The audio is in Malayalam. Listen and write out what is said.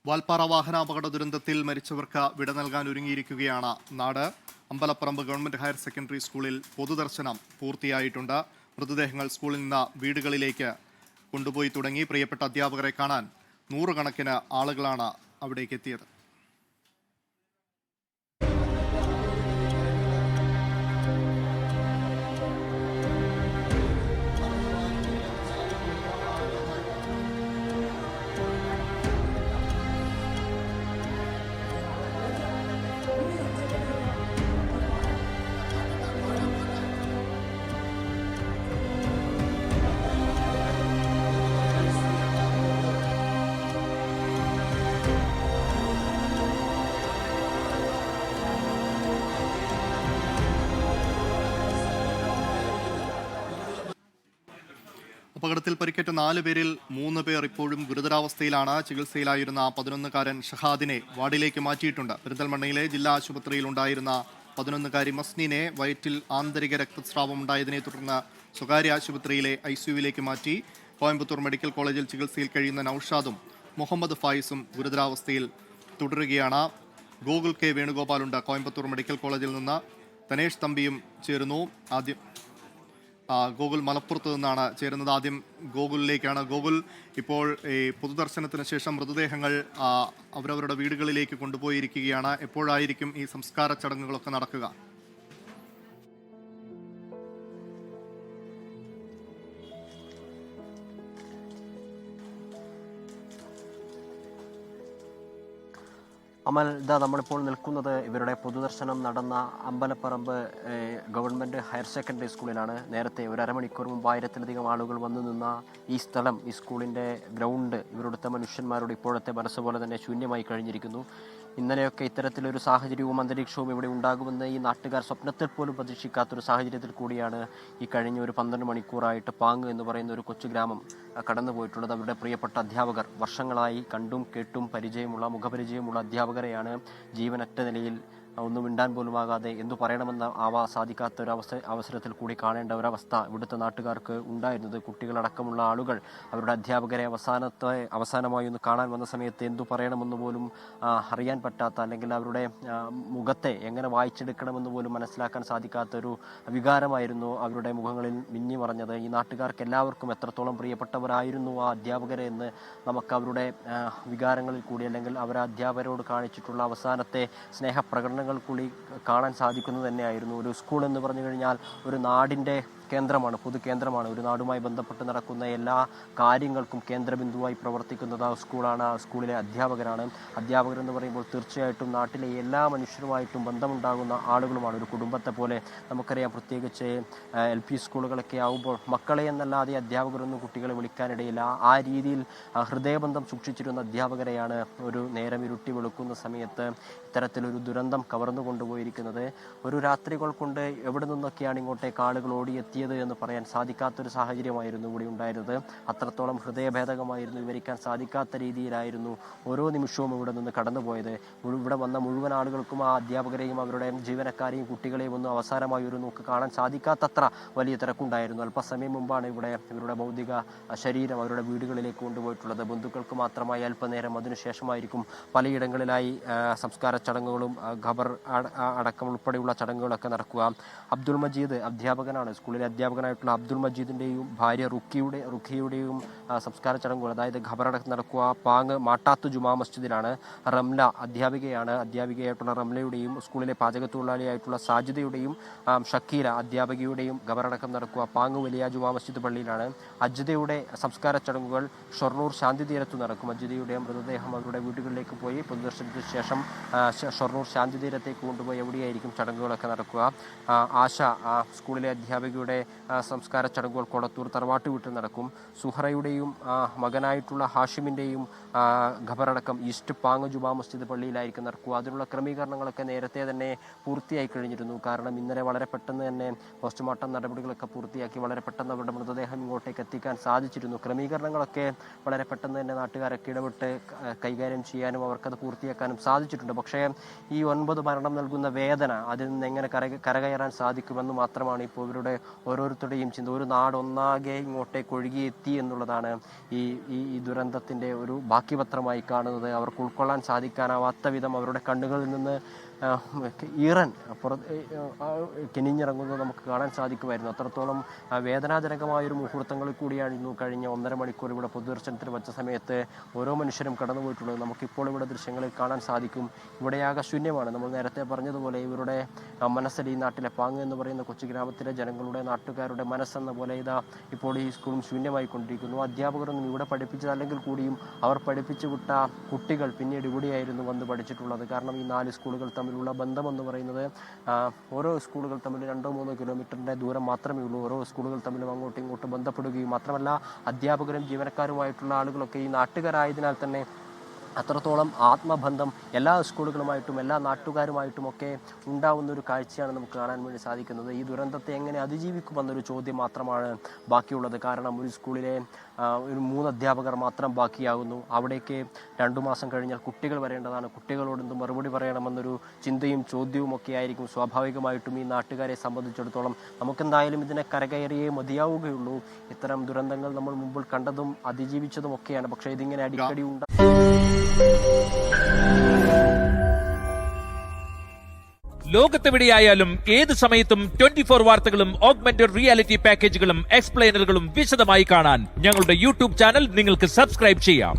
വാൽപ്പാറ വാഹനാപകട ദുരന്തത്തിൽ മരിച്ചവർക്ക് വിട നൽകാൻ ഒരുങ്ങിയിരിക്കുകയാണ് നാട്. അമ്പലപ്പറമ്പ് ഗവൺമെന്റ് ഹയർ സെക്കൻഡറി സ്കൂളിൽ പൊതുദർശനം പൂർത്തിയായിട്ടുണ്ട്. മൃതദേഹങ്ങൾ സ്കൂളിൽ നിന്ന് വീടുകളിലേക്ക് കൊണ്ടുപോയി തുടങ്ങി. പ്രിയപ്പെട്ട അധ്യാപകരെ കാണാൻ നൂറുകണക്കിന് ആളുകളാണ് അവിടേക്ക് എത്തിയത്. അപകടത്തിൽ പരിക്കേറ്റ 4 പേരിൽ 3 പേർ ഇപ്പോഴും ഗുരുതരാവസ്ഥയിലാണ്. ചികിത്സയിലായിരുന്ന 11-കാരൻ ഷഹാദിനെ വാർഡിലേക്ക് മാറ്റിയിട്ടുണ്ട്. പെരിന്തൽമണ്ണയിലെ ജില്ലാ ആശുപത്രിയിൽ ഉണ്ടായിരുന്ന 11-കാരി മസ്നിനെ വയറ്റിൽ ആന്തരിക രക്തസ്രാവം ഉണ്ടായതിനെ തുടർന്ന് സ്വകാര്യ ആശുപത്രിയിലെ ICUവിലേക്ക് മാറ്റി. കോയമ്പത്തൂർ മെഡിക്കൽ കോളേജിൽ ചികിത്സയിൽ കഴിയുന്ന നൌഷാദും മുഹമ്മദ് ഫായിസും ഗുരുതരാവസ്ഥയിൽ തുടരുകയാണ്. ഗോകുൽ കെ വേണുഗോപാലുണ്ട് കോയമ്പത്തൂർ മെഡിക്കൽ കോളേജിൽ നിന്ന്. തനേഷ് തമ്പിയും ചേരുന്നു. ആദ്യം ഗോകുൽ മലപ്പുറത്ത് നിന്നാണ് ചേരുന്നത്. ആദ്യം ഗോകുലിലേക്കാണ്. ഗോകുൽ, ഇപ്പോൾ ഈ പൊതുദർശനത്തിന് ശേഷം മൃതദേഹങ്ങൾ അവരവരുടെ വീടുകളിലേക്ക് കൊണ്ടുപോയിരിക്കുകയാണ്. എപ്പോഴായിരിക്കും ഈ സംസ്കാര ചടങ്ങുകളൊക്കെ നടക്കുക? അമൽ, നമ്മളിപ്പോൾ നിൽക്കുന്നത് ഇവരുടെ പൊതുദർശനം നടന്ന അമ്പലപ്പറമ്പ് ഗവൺമെൻറ് ഹയർ സെക്കൻഡറി സ്കൂളിലാണ്. നേരത്തെ ഒരു അരമണിക്കൂർ മുമ്പ് 1000-ലധികം ആളുകൾ വന്നു നിന്ന ഈ സ്ഥലം, ഈ സ്കൂളിൻ്റെ ഗ്രൗണ്ട് ഇവരുടുത്ത മനുഷ്യന്മാരുടെ ഇപ്പോഴത്തെ മനസ്സ് പോലെ തന്നെ ശൂന്യമായി കഴിഞ്ഞിരിക്കുന്നു. ഇന്നലെയൊക്കെ ഇത്തരത്തിലൊരു സാഹചര്യവും അന്തരീക്ഷവും ഇവിടെ ഉണ്ടാകുമെന്ന് ഈ നാട്ടുകാർ സ്വപ്നത്തിൽ പോലും പ്രതീക്ഷിക്കാത്തൊരു സാഹചര്യത്തിൽ കൂടിയാണ് ഈ കഴിഞ്ഞ ഒരു 12 മണിക്കൂറായിട്ട് പാങ് എന്ന് പറയുന്ന ഒരു കൊച്ചു ഗ്രാമം കടന്നുപോയിട്ടുള്ളത്. അവരുടെ പ്രിയപ്പെട്ട അധ്യാപകർ, വർഷങ്ങളായി കണ്ടും കേട്ടും മുഖപരിചയമുള്ള അധ്യാപകരെയാണ് ജീവനറ്റ നിലയിൽ ഒന്നും മിണ്ടാൻ പോലും ആകാതെ എന്തു പറയണമെന്ന് സാധിക്കാത്ത ഒരു അവസരത്തിൽ കൂടി കാണേണ്ട ഒരവസ്ഥ ഇവിടുത്തെ നാട്ടുകാർക്ക് ഉണ്ടായിരുന്നത്. കുട്ടികളടക്കമുള്ള ആളുകൾ അവരുടെ അധ്യാപകരെ അവസാനമായി ഒന്ന് കാണാൻ വന്ന സമയത്ത് എന്തു പറയണമെന്ന് പോലും അറിയാൻ പറ്റാത്ത, അല്ലെങ്കിൽ അവരുടെ മുഖത്തെ എങ്ങനെ വായിച്ചെടുക്കണമെന്ന് പോലും മനസ്സിലാക്കാൻ സാധിക്കാത്ത ഒരു വികാരമായിരുന്നു അവരുടെ മുഖങ്ങളിൽ മിന്നി മറഞ്ഞത്. ഈ നാട്ടുകാർക്ക് എല്ലാവർക്കും എത്രത്തോളം പ്രിയപ്പെട്ടവരായിരുന്നു ആ അധ്യാപകരെ എന്ന് നമുക്ക് അവരുടെ വികാരങ്ങളിൽ കൂടി, അല്ലെങ്കിൽ അവർ അധ്യാപകരോട് കാണിച്ചിട്ടുള്ള അവസാനത്തെ സ്നേഹപ്രകടനം കൂടി കാണാൻ സാധിക്കുന്നത് തന്നെയായിരുന്നു. ഒരു സ്കൂൾ എന്ന് പറഞ്ഞു കഴിഞ്ഞാൽ ഒരു നാടിൻ്റെ കേന്ദ്രമാണ്, പൊതുകേന്ദ്രമാണ്. ഒരു നാടുമായി ബന്ധപ്പെട്ട് നടക്കുന്ന എല്ലാ കാര്യങ്ങൾക്കും കേന്ദ്രബിന്ദുവായി പ്രവർത്തിക്കുന്നത് ആ സ്കൂളാണ്, ആ സ്കൂളിലെ അധ്യാപകരാണ്. അധ്യാപകരെന്ന് പറയുമ്പോൾ തീർച്ചയായിട്ടും നാട്ടിലെ എല്ലാ മനുഷ്യരുമായിട്ടും ബന്ധമുണ്ടാകുന്ന ആളുകളുമാണ്. ഒരു കുടുംബത്തെ പോലെ നമുക്കറിയാം. പ്രത്യേകിച്ച് LP സ്കൂളുകളൊക്കെ ആകുമ്പോൾ മക്കളെ എന്നല്ലാതെ അധ്യാപകരൊന്നും കുട്ടികളെ വിളിക്കാനിടയില്ല. ആ രീതിയിൽ ഹൃദയബന്ധം സൂക്ഷിച്ചിരുന്ന അധ്യാപകരെയാണ് ഒരു നേരം ഇരുട്ടി വെളുക്കുന്ന സമയത്ത് ഇത്തരത്തിലൊരു ദുരന്തം കവർന്നു കൊണ്ടുപോയിരിക്കുന്നത്. ഒരു രാത്രികൾ കൊണ്ട് എവിടെ നിന്നൊക്കെയാണ് ഇങ്ങോട്ടേക്ക് ആളുകൾ ഓടിയെത്തിയത് എന്ന് പറയാൻ സാധിക്കാത്തൊരു സാഹചര്യമായിരുന്നു ഇവിടെ ഉണ്ടായിരുന്നത്. അത്രത്തോളം ഹൃദയഭേദകമായിരുന്നു, വിവരിക്കാൻ സാധിക്കാത്ത രീതിയിലായിരുന്നു ഓരോ നിമിഷവും ഇവിടെ നിന്ന് കടന്നുപോയത്. ഇവിടെ വന്ന മുഴുവൻ ആളുകൾക്കും ആ അധ്യാപകരെയും അവരുടെ ജീവനക്കാരെയും കുട്ടികളെയും ഒന്നും അവസാനമായി ഒരു നോക്ക് കാണാൻ സാധിക്കാത്തത്ര വലിയ തിരക്കുണ്ടായിരുന്നു. അല്പസമയം മുമ്പാണ് ഇവരുടെ ഭൗതിക ശരീരം അവരുടെ വീടുകളിലേക്ക് കൊണ്ടുപോയിട്ടുള്ളത്. ബന്ധുക്കൾക്ക് മാത്രമായി അല്പനേരം, അതിനുശേഷമായിരിക്കും പലയിടങ്ങളിലായി സംസ്കാര ചടങ്ങുകളും ഖബർ അടക്കം ഉൾപ്പെടെയുള്ള ചടങ്ങുകളൊക്കെ നടക്കുക. അബ്ദുൾ മജീദ് അധ്യാപകനാണ്. സ്കൂളിലെ അധ്യാപകനായിട്ടുള്ള അബ്ദുൾ മജീദിൻ്റെയും ഭാര്യ റുഖിയുടെയും സംസ്കാര ചടങ്ങുകൾ, അതായത് ഖബറടക്കം നടക്കുക പാങ് മാട്ടാത്തു ജുമാ മസ്ജിദിലാണ്. റംല അധ്യാപികയായിട്ടുള്ള റംലയുടെയും സ്കൂളിലെ പാചകത്തൊഴിലാളിയായിട്ടുള്ള സാജിദയുടെയും ഷക്കീല അധ്യാപികയുടെയും ഖബറടക്കം നടക്കുക പാങ് വലിയ ജുമാ മസ്ജിദ് പള്ളിയിലാണ്. അജ്ദയുടെ സംസ്കാര ചടങ്ങുകൾ ഷൊർണൂർ ശാന്തി തീരത്തു നടക്കും. അജ്ദയുടെ മൃതദേഹം അവരുടെ വീടുകളിലേക്ക് പോയി പൊതുദർശനത്തിന് ശേഷം ഷൊർണൂർ ശാന്തി തീരത്തേക്ക് കൊണ്ടുപോയി എവിടെയായിരിക്കും ചടങ്ങുകളൊക്കെ നടക്കുക. ആശ സ്കൂളിലെ അധ്യാപികയുടെ സംസ്കാര ചടങ്ങുകൾ കൊളത്തൂർ തറവാട്ട് വീട്ടിൽ നടക്കും. സുഹറയുടെയും മകനായിട്ടുള്ള ഹാഷിമിൻ്റെയും ഖബറടക്കം ഈസ്റ്റ് പാങ് ജുമാ മസ്ജിദ് പള്ളിയിലായിരിക്കും നടക്കുക. അതിനുള്ള ക്രമീകരണങ്ങളൊക്കെ നേരത്തെ തന്നെ പൂർത്തിയായി കഴിഞ്ഞിരുന്നു. കാരണം ഇന്നലെ വളരെ പെട്ടെന്ന് തന്നെ പോസ്റ്റ്മോർട്ടം നടപടികളൊക്കെ പൂർത്തിയാക്കി വളരെ പെട്ടെന്ന് അവരുടെ മൃതദേഹം ഇങ്ങോട്ടേക്ക് എത്തിക്കാൻ സാധിച്ചിരുന്നു. ക്രമീകരണങ്ങളൊക്കെ വളരെ പെട്ടെന്ന് തന്നെ നാട്ടുകാരൊക്കെ ഇടപെട്ട് കൈകാര്യം ചെയ്യാനും അവർക്കത് പൂർത്തിയാക്കാനും സാധിച്ചിട്ടുണ്ട്. പക്ഷേ ഈ 9 മരണം നൽകുന്ന വേദന, അതിൽ നിന്ന് എങ്ങനെ കരകയറാൻ സാധിക്കുമെന്ന് മാത്രമാണ് ഇപ്പോൾ ഇവരുടെ ഓരോരുത്തരുടെയും ചിന്ത. ഒരു നാടൊന്നാകെ ഇങ്ങോട്ടേക്ക് ഒഴുകിയെത്തി എന്നുള്ളതാണ് ഈ ഈ ദുരന്തത്തിൻ്റെ ഒരു ബാക്കിപത്രമായി കാണുന്നത്. അവർക്ക് ഉൾക്കൊള്ളാൻ സാധിക്കാനാവാത്ത വിധം അവരുടെ കണ്ണുകളിൽ നിന്ന് ഈറൻ കെനിഞ്ഞിറങ്ങുന്നത് നമുക്ക് കാണാൻ സാധിക്കുമായിരുന്നു. അത്രത്തോളം വേദനാജനകമായൊരു മുഹൂർത്തങ്ങളിൽ കൂടിയായിരുന്നു കഴിഞ്ഞ 1.5 മണിക്കൂർ ഇവിടെ പൊതുദർശനത്തിന് വച്ച സമയത്ത് ഓരോ മനുഷ്യരും കടന്നുപോയിട്ടുള്ളത്. നമുക്കിപ്പോൾ ഇവിടെ ദൃശ്യങ്ങളിൽ കാണാൻ സാധിക്കും. ഇവിടെയാകെ ശൂന്യമാണ്. നമ്മൾ നേരത്തെ പറഞ്ഞതുപോലെ ഇവരുടെ മനസ്സിൽ, ഈ നാട്ടിലെ പാങ്ങ് എന്ന് പറയുന്ന കൊച്ചു ഗ്രാമത്തിലെ ജനങ്ങളുടെ, നാട്ടുകാരുടെ മനസ്സെന്ന പോലെ ഇതാ ഇപ്പോൾ ഈ സ്കൂളും ശൂന്യമായിക്കൊണ്ടിരിക്കുന്നു. അധ്യാപകരൊന്നും ഇവിടെ പഠിപ്പിച്ചതല്ലെങ്കിൽ കൂടിയും അവർ പഠിപ്പിച്ചു വിട്ട കുട്ടികൾ പിന്നീട് ഇവിടെയായിരുന്നു വന്ന് പഠിച്ചിട്ടുള്ളത്. കാരണം ഈ 4 സ്കൂളുകൾ തമ്മിലുള്ള ബന്ധമെന്ന് പറയുന്നത് ഓരോ സ്കൂളുകൾ തമ്മിൽ 2-3 കിലോമീറ്ററിൻ്റെ ദൂരം മാത്രമേ ഉള്ളൂ. ഓരോ സ്കൂളുകൾ തമ്മിലും അങ്ങോട്ടും ഇങ്ങോട്ടും ബന്ധപ്പെടുകയും മാത്രമല്ല അധ്യാപകരും ജീവനക്കാരുമായിട്ടുള്ള ആളുകളൊക്കെ ഈ നാട്ടുകാരായതിനാൽ തന്നെ അത്രത്തോളം ആത്മബന്ധം എല്ലാ സ്കൂളുകളുമായിട്ടും എല്ലാ നാട്ടുകാരുമായിട്ടുമൊക്കെ ഉണ്ടാവുന്ന ഒരു കാഴ്ചയാണ് നമുക്ക് കാണാൻ വേണ്ടി സാധിക്കുന്നത്. ഈ ദുരന്തത്തെ എങ്ങനെ അതിജീവിക്കുമെന്നൊരു ചോദ്യം മാത്രമാണ് ബാക്കിയുള്ളത്. കാരണം ഒരു സ്കൂളിലെ ഒരു 3 അധ്യാപകർ മാത്രം ബാക്കിയാകുന്നു. അവിടേക്ക് 2 മാസം കഴിഞ്ഞാൽ കുട്ടികൾ വരേണ്ടതാണ്. കുട്ടികളോട് മറുപടി പറയണമെന്നൊരു ചിന്തയും ചോദ്യവും ഒക്കെ ആയിരിക്കും സ്വാഭാവികമായിട്ടും ഈ നാട്ടുകാരെ സംബന്ധിച്ചിടത്തോളം. നമുക്കെന്തായാലും ഇതിനെ കരകയറിയേ മതിയാവുകയുള്ളൂ. ഇത്തരം ദുരന്തങ്ങൾ നമ്മൾ മുമ്പിൽ കണ്ടതും അതിജീവിച്ചതും ഒക്കെയാണ്. പക്ഷേ ഇതിങ്ങനെ അടിക്കടി ലോകത്തെവിടെയായാലും ഏത് സമയത്തും 24 വാർത്തകളും ഓഗ്മെന്റഡ് റിയാലിറ്റി പാക്കേജുകളും എക്സ്പ്ലെയിനറുകളും വിശദമായി കാണാൻ ഞങ്ങളുടെ യൂട്യൂബ് ചാനൽ നിങ്ങൾക്ക് സബ്സ്ക്രൈബ് ചെയ്യാം.